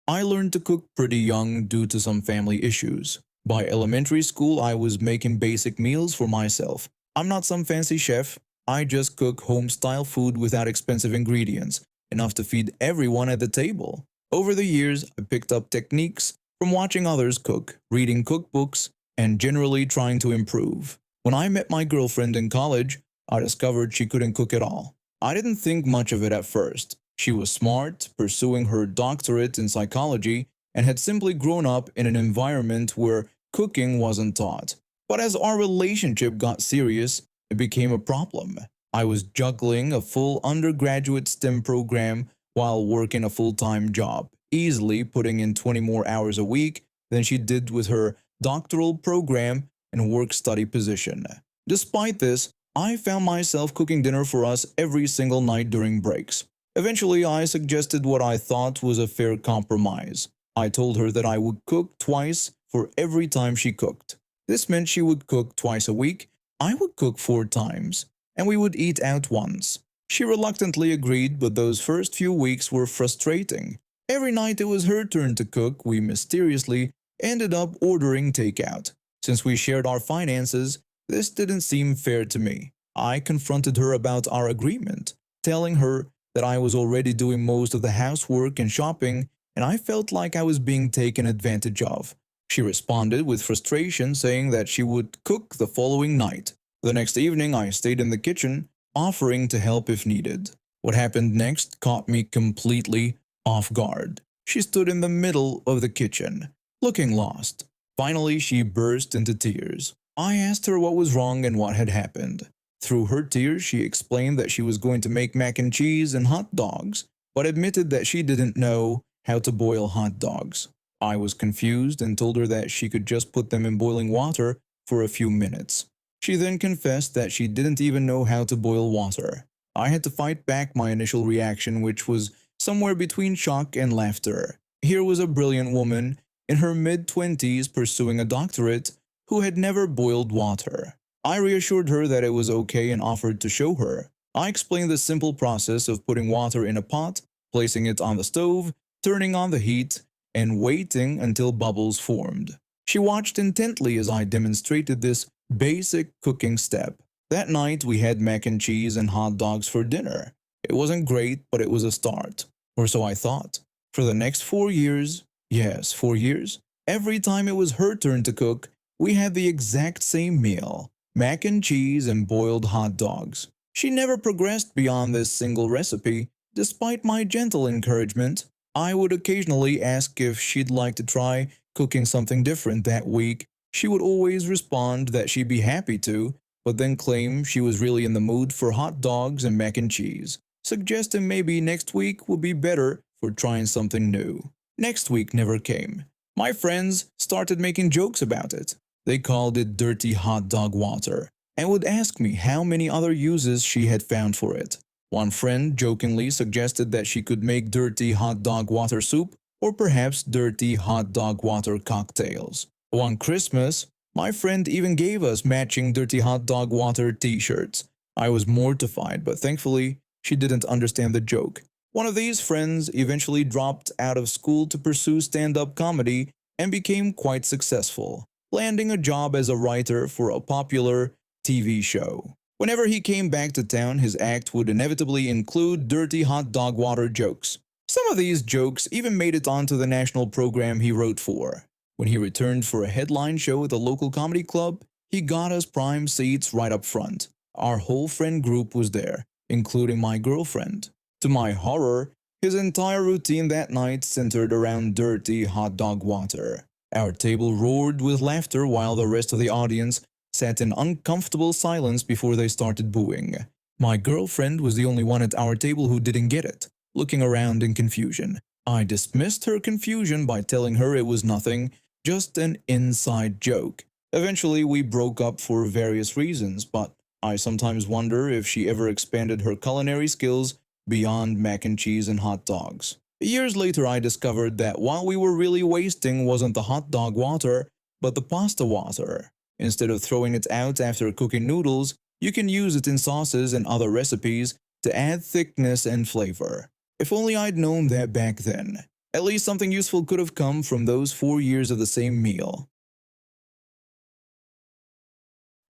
I learned to cook pretty young due to some family issues. By elementary school, I was making basic meals for myself. I'm not some fancy chef, I just cook home-style food without expensive ingredients, enough to feed everyone at the table. Over the years, I picked up techniques from watching others cook, reading cookbooks, and generally trying to improve. When I met my girlfriend in college, I discovered she couldn't cook at all. I didn't think much of it at first. She was smart, pursuing her doctorate in psychology, and had simply grown up in an environment where cooking wasn't taught. But as our relationship got serious, it became a problem. I was juggling a full undergraduate STEM program while working a full-time job, easily putting in 20 more hours a week than she did with her doctoral program and work-study position. Despite this, I found myself cooking dinner for us every single night during breaks. Eventually, I suggested what I thought was a fair compromise. I told her that I would cook twice for every time she cooked. This meant she would cook twice a week, I would cook 4 times, and we would eat out once. She reluctantly agreed, but those first few weeks were frustrating. Every night it was her turn to cook, we mysteriously ended up ordering takeout. Since we shared our finances, this didn't seem fair to me. I confronted her about our agreement, telling her that I was already doing most of the housework and shopping, and I felt like I was being taken advantage of. She responded with frustration, saying that she would cook the following night. The next evening, I stayed in the kitchen, offering to help if needed. What happened next caught me completely off guard. She stood in the middle of the kitchen, looking lost. Finally, she burst into tears. I asked her what was wrong and what had happened. Through her tears, she explained that she was going to make mac and cheese and hot dogs, but admitted that she didn't know how to boil hot dogs. I was confused and told her that she could just put them in boiling water for a few minutes. She then confessed that she didn't even know how to boil water. I had to fight back my initial reaction, which was somewhere between shock and laughter. Here was a brilliant woman in her mid-20s pursuing a doctorate who had never boiled water. I reassured her that it was okay and offered to show her. I explained the simple process of putting water in a pot, placing it on the stove, turning on the heat, and waiting until bubbles formed. She watched intently as I demonstrated this basic cooking step. That night we had mac and cheese and hot dogs for dinner. It wasn't great, but it was a start. Or so I thought. For the next 4 years, yes, 4 years, every time it was her turn to cook, we had the exact same meal, mac and cheese and boiled hot dogs. She never progressed beyond this single recipe. Despite my gentle encouragement, I would occasionally ask if she'd like to try cooking something different that week. She would always respond that she'd be happy to, but then claim she was really in the mood for hot dogs and mac and cheese, suggesting maybe next week would be better for trying something new. Next week never came. My friends started making jokes about it. They called it dirty hot dog water and would ask me how many other uses she had found for it. One friend jokingly suggested that she could make dirty hot dog water soup or perhaps dirty hot dog water cocktails. One Christmas, my friend even gave us matching dirty hot dog water t-shirts. I was mortified, but thankfully she didn't understand the joke. One of these friends eventually dropped out of school to pursue stand-up comedy and became quite successful, landing a job as a writer for a popular TV show. Whenever he came back to town, his act would inevitably include dirty hot dog water jokes. Some of these jokes even made it onto the national program he wrote for. When he returned for a headline show at the local comedy club, he got us prime seats right up front. Our whole friend group was there, including my girlfriend. To my horror, his entire routine that night centered around dirty hot dog water. Our table roared with laughter while the rest of the audience sat in uncomfortable silence before they started booing. My girlfriend was the only one at our table who didn't get it, looking around in confusion. I dismissed her confusion by telling her it was nothing, just an inside joke. Eventually, we broke up for various reasons, but I sometimes wonder if she ever expanded her culinary skills beyond mac and cheese and hot dogs. Years later, I discovered that what we were really wasting wasn't the hot dog water, but the pasta water. Instead of throwing it out after cooking noodles, you can use it in sauces and other recipes to add thickness and flavor. If only I'd known that back then. At least something useful could have come from those 4 years of the same meal.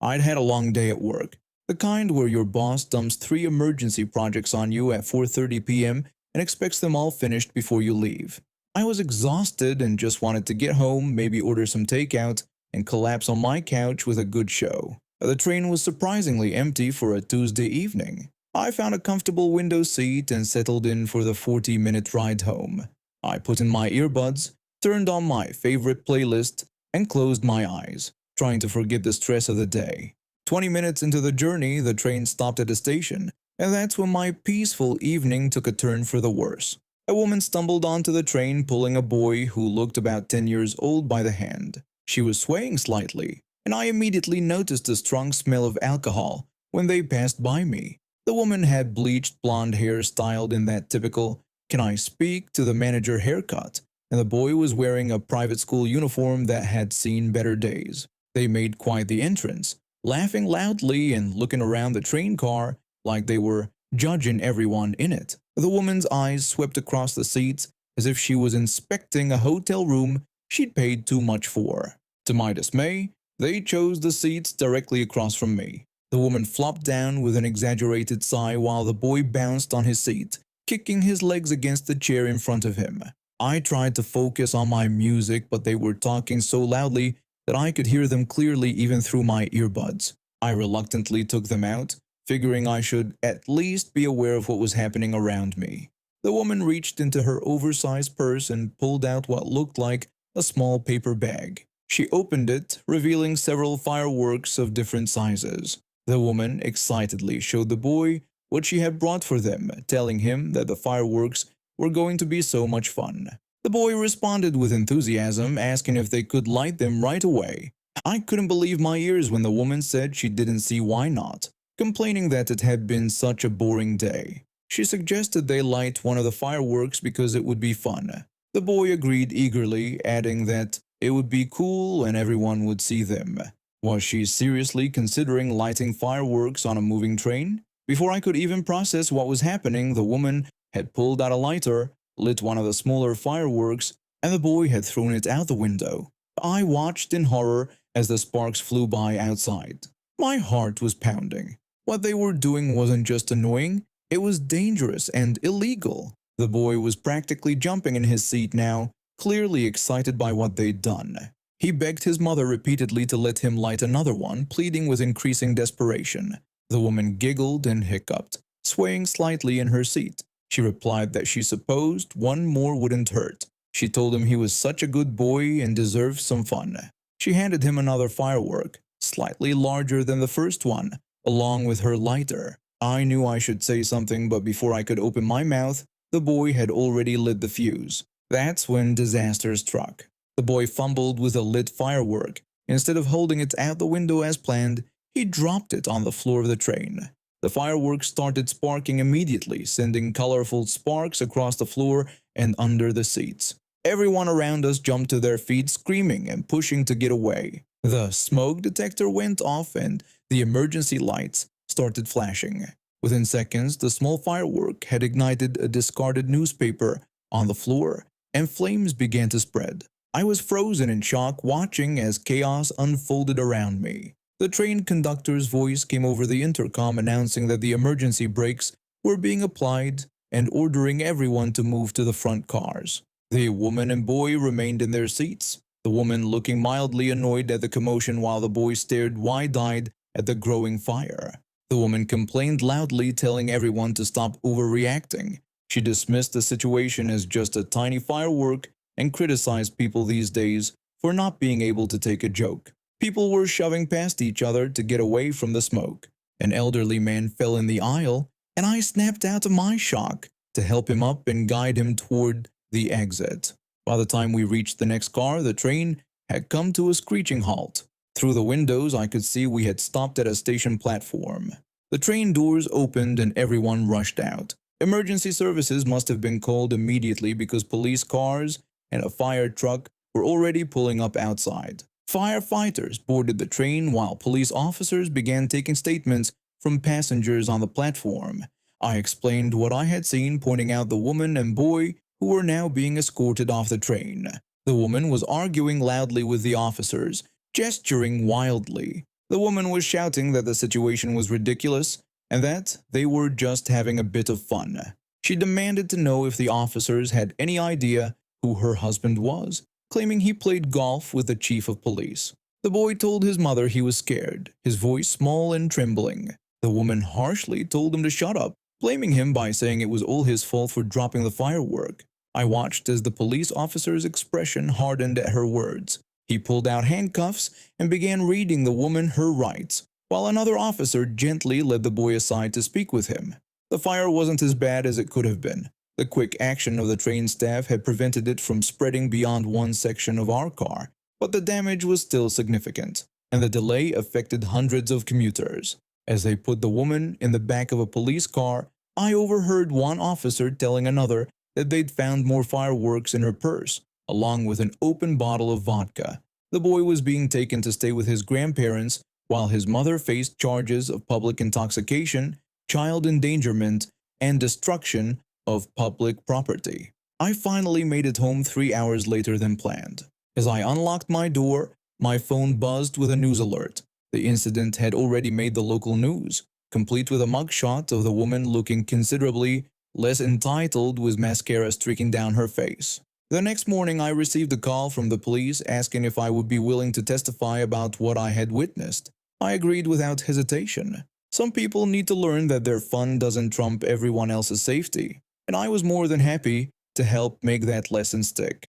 I'd had a long day at work, the kind where your boss dumps 3 emergency projects on you at 4:30 p.m. and expects them all finished before you leave. I was exhausted and just wanted to get home, maybe order some takeout, and collapse on my couch with a good show. The train was surprisingly empty for a Tuesday evening. I found a comfortable window seat and settled in for the 40-minute ride home. I put in my earbuds, turned on my favorite playlist, and closed my eyes, trying to forget the stress of the day. 20 minutes into the journey, the train stopped at a station, and that's when my peaceful evening took a turn for the worse. A woman stumbled onto the train pulling a boy who looked about 10 years old by the hand. She was swaying slightly, and I immediately noticed a strong smell of alcohol when they passed by me. The woman had bleached blonde hair styled in that typical "can I speak to the manager" haircut, and the boy was wearing a private school uniform that had seen better days. They made quite the entrance, laughing loudly and looking around the train car like they were judging everyone in it. The woman's eyes swept across the seats as if she was inspecting a hotel room she'd paid too much for. To my dismay, they chose the seats directly across from me. The woman flopped down with an exaggerated sigh while the boy bounced on his seat, kicking his legs against the chair in front of him. I tried to focus on my music, but they were talking so loudly that I could hear them clearly even through my earbuds. I reluctantly took them out, figuring I should at least be aware of what was happening around me. The woman reached into her oversized purse and pulled out what looked like a small paper bag. She opened it, revealing several fireworks of different sizes. The woman excitedly showed the boy what she had brought for them, telling him that the fireworks were going to be so much fun. The boy responded with enthusiasm, asking if they could light them right away. I couldn't believe my ears when the woman said she didn't see why not, complaining that it had been such a boring day. She suggested they light one of the fireworks because it would be fun. The boy agreed eagerly, adding that it would be cool and everyone would see them. Was she seriously considering lighting fireworks on a moving train? Before I could even process what was happening, the woman had pulled out a lighter, lit one of the smaller fireworks, and the boy had thrown it out the window. I watched in horror as the sparks flew by outside. My heart was pounding. What they were doing wasn't just annoying, it was dangerous and illegal. The boy was practically jumping in his seat now, clearly excited by what they'd done. He begged his mother repeatedly to let him light another one, pleading with increasing desperation. The woman giggled and hiccuped, swaying slightly in her seat. She replied that she supposed one more wouldn't hurt. She told him he was such a good boy and deserved some fun. She handed him another firework, slightly larger than the first one, along with her lighter. I knew I should say something, but before I could open my mouth, the boy had already lit the fuse. That's when disaster struck. The boy fumbled with a lit firework. Instead of holding it out the window as planned, he dropped it on the floor of the train. The fireworks started sparking immediately, sending colorful sparks across the floor and under the seats. Everyone around us jumped to their feet, screaming and pushing to get away. The smoke detector went off and the emergency lights started flashing. Within seconds, the small firework had ignited a discarded newspaper on the floor, and flames began to spread. I was frozen in shock, watching as chaos unfolded around me. The train conductor's voice came over the intercom announcing that the emergency brakes were being applied and ordering everyone to move to the front cars. The woman and boy remained in their seats, the woman looking mildly annoyed at the commotion while the boy stared wide-eyed at the growing fire. The woman complained loudly, telling everyone to stop overreacting. She dismissed the situation as just a tiny firework and criticized people these days for not being able to take a joke. People were shoving past each other to get away from the smoke. An elderly man fell in the aisle, and I snapped out of my shock to help him up and guide him toward the exit. By the time we reached the next car, the train had come to a screeching halt. Through the windows, I could see we had stopped at a station platform. The train doors opened and everyone rushed out. Emergency services must have been called immediately because police cars and a fire truck were already pulling up outside. Firefighters boarded the train while police officers began taking statements from passengers on the platform. I explained what I had seen, pointing out the woman and boy who were now being escorted off the train. The woman was arguing loudly with the officers, gesturing wildly. The woman was shouting that the situation was ridiculous and that they were just having a bit of fun. She demanded to know if the officers had any idea who her husband was, claiming he played golf with the chief of police. The boy told his mother he was scared, his voice small and trembling. The woman harshly told him to shut up, blaming him by saying it was all his fault for dropping the firework. I watched as the police officer's expression hardened at her words. He pulled out handcuffs and began reading the woman her rights, while another officer gently led the boy aside to speak with him. The fire wasn't as bad as it could have been. The quick action of the train staff had prevented it from spreading beyond one section of our car, but the damage was still significant, and the delay affected hundreds of commuters. As they put the woman in the back of a police car, I overheard one officer telling another that they'd found more fireworks in her purse, along with an open bottle of vodka. The boy was being taken to stay with his grandparents, while his mother faced charges of public intoxication, child endangerment, and destruction of public property. I finally made it home 3 hours later than planned. As I unlocked my door, my phone buzzed with a news alert. The incident had already made the local news, complete with a mugshot of the woman looking considerably less entitled with mascara streaking down her face. The next morning I received a call from the police asking if I would be willing to testify about what I had witnessed. I agreed without hesitation. Some people need to learn that their fun doesn't trump everyone else's safety, and I was more than happy to help make that lesson stick.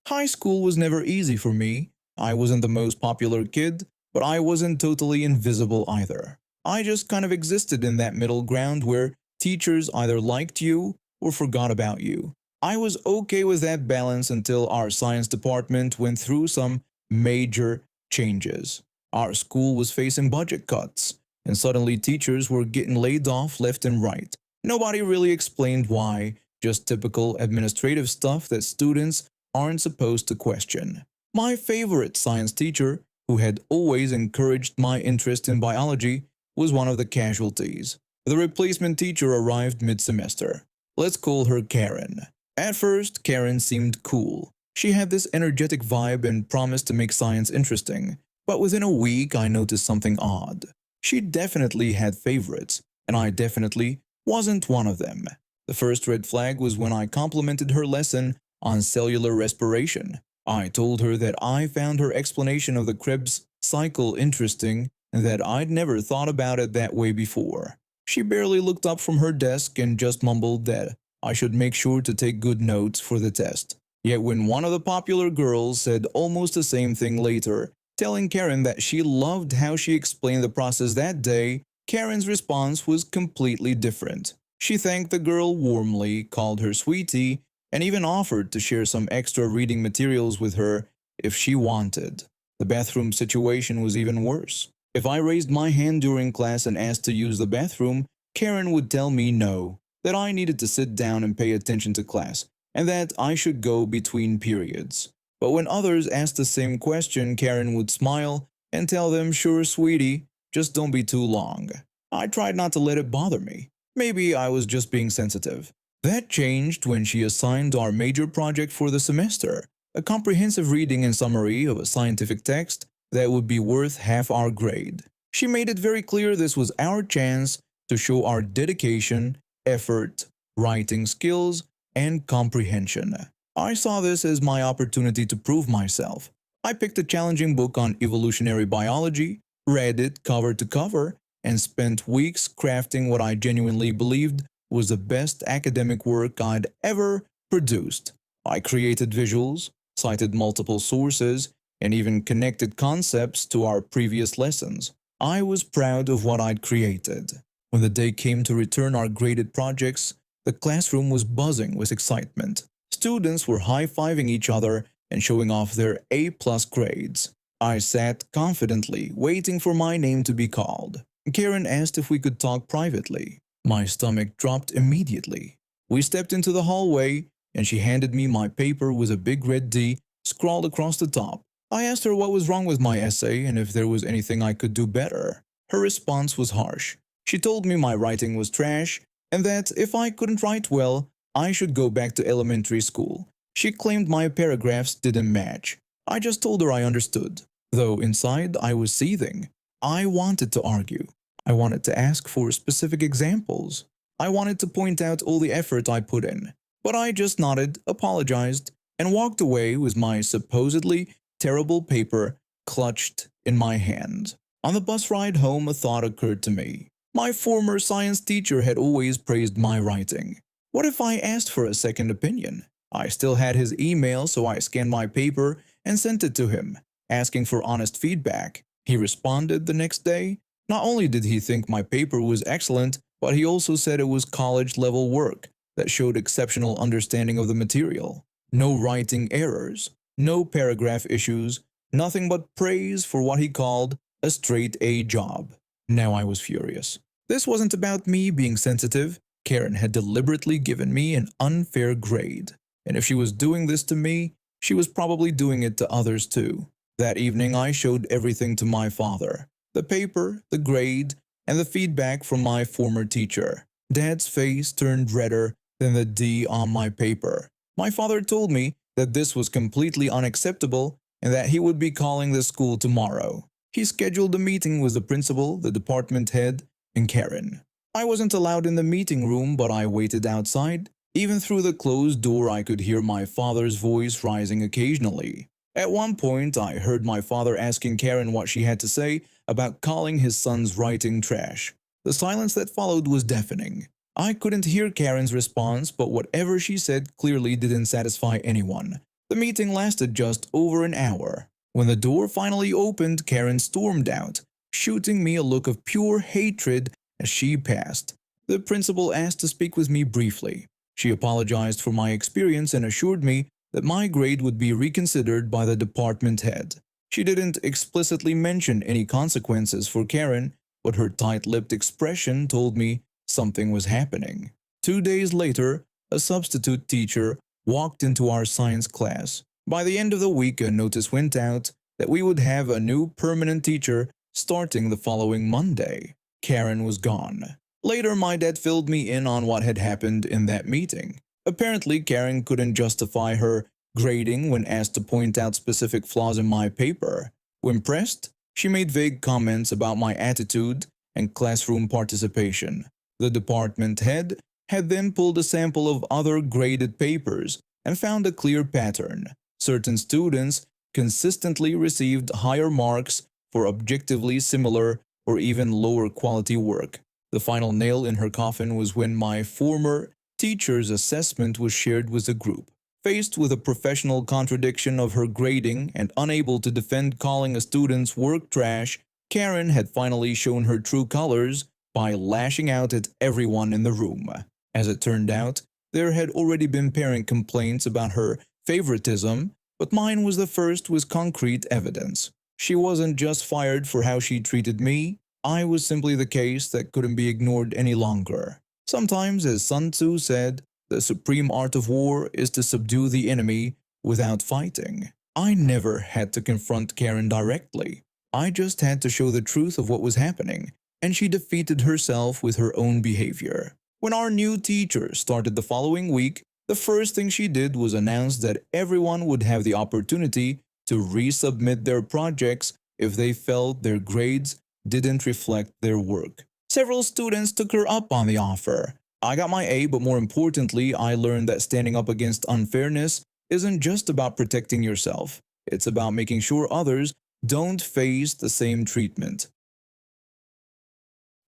High school was never easy for me. I wasn't the most popular kid, but I wasn't totally invisible either. I just kind of existed in that middle ground where teachers either liked you or forgot about you. I was okay with that balance until our science department went through some major changes. Our school was facing budget cuts, and suddenly teachers were getting laid off left and right. Nobody really explained why, just typical administrative stuff that students aren't supposed to question. My favorite science teacher, who had always encouraged my interest in biology, was one of the casualties. The replacement teacher arrived mid-semester. Let's call her Karen. At first, Karen seemed cool. She had this energetic vibe and promised to make science interesting. But within a week, I noticed something odd. She definitely had favorites, and I definitely wasn't one of them. The first red flag was when I complimented her lesson on cellular respiration. I told her that I found her explanation of the Krebs cycle interesting and that I'd never thought about it that way before. She barely looked up from her desk and just mumbled that I should make sure to take good notes for the test. Yet when one of the popular girls said almost the same thing later, telling Karen that she loved how she explained the process that day, Karen's response was completely different. She thanked the girl warmly, called her sweetie, and even offered to share some extra reading materials with her if she wanted. The bathroom situation was even worse. If I raised my hand during class and asked to use the bathroom, Karen would tell me no, that I needed to sit down and pay attention to class, and that I should go between periods. But when others asked the same question, Karen would smile and tell them, "Sure, sweetie, just don't be too long." I tried not to let it bother me. Maybe I was just being sensitive. That changed when she assigned our major project for the semester, a comprehensive reading and summary of a scientific text that would be worth half our grade. She made it very clear this was our chance to show our dedication, effort, writing skills, and comprehension. I saw this as my opportunity to prove myself. I picked a challenging book on evolutionary biology, read it cover to cover, and spent weeks crafting what I genuinely believed was the best academic work I'd ever produced. I created visuals, cited multiple sources, and even connected concepts to our previous lessons. I was proud of what I'd created. When the day came to return our graded projects, the classroom was buzzing with excitement. Students were high-fiving each other and showing off their A-plus grades. I sat confidently, waiting for my name to be called. Karen asked if we could talk privately. My stomach dropped immediately. We stepped into the hallway, and she handed me my paper with a big red D scrawled across the top. I asked her what was wrong with my essay and if there was anything I could do better. Her response was harsh. She told me my writing was trash and that if I couldn't write well, I should go back to elementary school. She claimed my paragraphs didn't match. I just told her I understood, though inside I was seething. I wanted to argue. I wanted to ask for specific examples. I wanted to point out all the effort I put in. But I just nodded, apologized, and walked away with my supposedly terrible paper clutched in my hand. On the bus ride home, a thought occurred to me. My former science teacher had always praised my writing. What if I asked for a second opinion? I still had his email, so I scanned my paper and sent it to him, asking for honest feedback. He responded the next day. Not only did he think my paper was excellent, but he also said it was college-level work that showed exceptional understanding of the material. No writing errors, no paragraph issues, nothing but praise for what he called a straight A job. Now I was furious. This wasn't about me being sensitive. Karen had deliberately given me an unfair grade, and if she was doing this to me, she was probably doing it to others too. That evening I showed everything to my father. The paper, the grade, and the feedback from my former teacher. Dad's face turned redder than the D on my paper. My father told me that this was completely unacceptable and that he would be calling the school tomorrow. He scheduled a meeting with the principal, the department head, and Karen. I wasn't allowed in the meeting room, but I waited outside. Even through the closed door, I could hear my father's voice rising occasionally. At one point, I heard my father asking Karen what she had to say about calling his son's writing trash. The silence that followed was deafening. I couldn't hear Karen's response, but whatever she said clearly didn't satisfy anyone. The meeting lasted just over an hour. When the door finally opened, Karen stormed out, shooting me a look of pure hatred as she passed. The principal asked to speak with me briefly. She apologized for my experience and assured me that my grade would be reconsidered by the department head. She didn't explicitly mention any consequences for Karen, but her tight-lipped expression told me something was happening. 2 days later, a substitute teacher walked into our science class. By the end of the week, a notice went out that we would have a new permanent teacher starting the following Monday. Karen was gone. Later, my dad filled me in on what had happened in that meeting. Apparently, Karen couldn't justify her grading when asked to point out specific flaws in my paper. When pressed, she made vague comments about my attitude and classroom participation. The department head had then pulled a sample of other graded papers and found a clear pattern. Certain students consistently received higher marks for objectively similar or even lower quality work. The final nail in her coffin was when my former teacher's assessment was shared with the group. Faced with a professional contradiction of her grading and unable to defend calling a student's work trash, Karen had finally shown her true colors by lashing out at everyone in the room. As it turned out, there had already been parent complaints about her favoritism, but mine was the first with concrete evidence. She wasn't just fired for how she treated me. I was simply the case that couldn't be ignored any longer. Sometimes, as Sun Tzu said, the supreme art of war is to subdue the enemy without fighting. I never had to confront Karen directly. I just had to show the truth of what was happening, and she defeated herself with her own behavior. When our new teacher started the following week, the first thing she did was announce that everyone would have the opportunity to resubmit their projects if they felt their grades didn't reflect their work. Several students took her up on the offer. I got my A, but more importantly, I learned that standing up against unfairness isn't just about protecting yourself. It's about making sure others don't face the same treatment.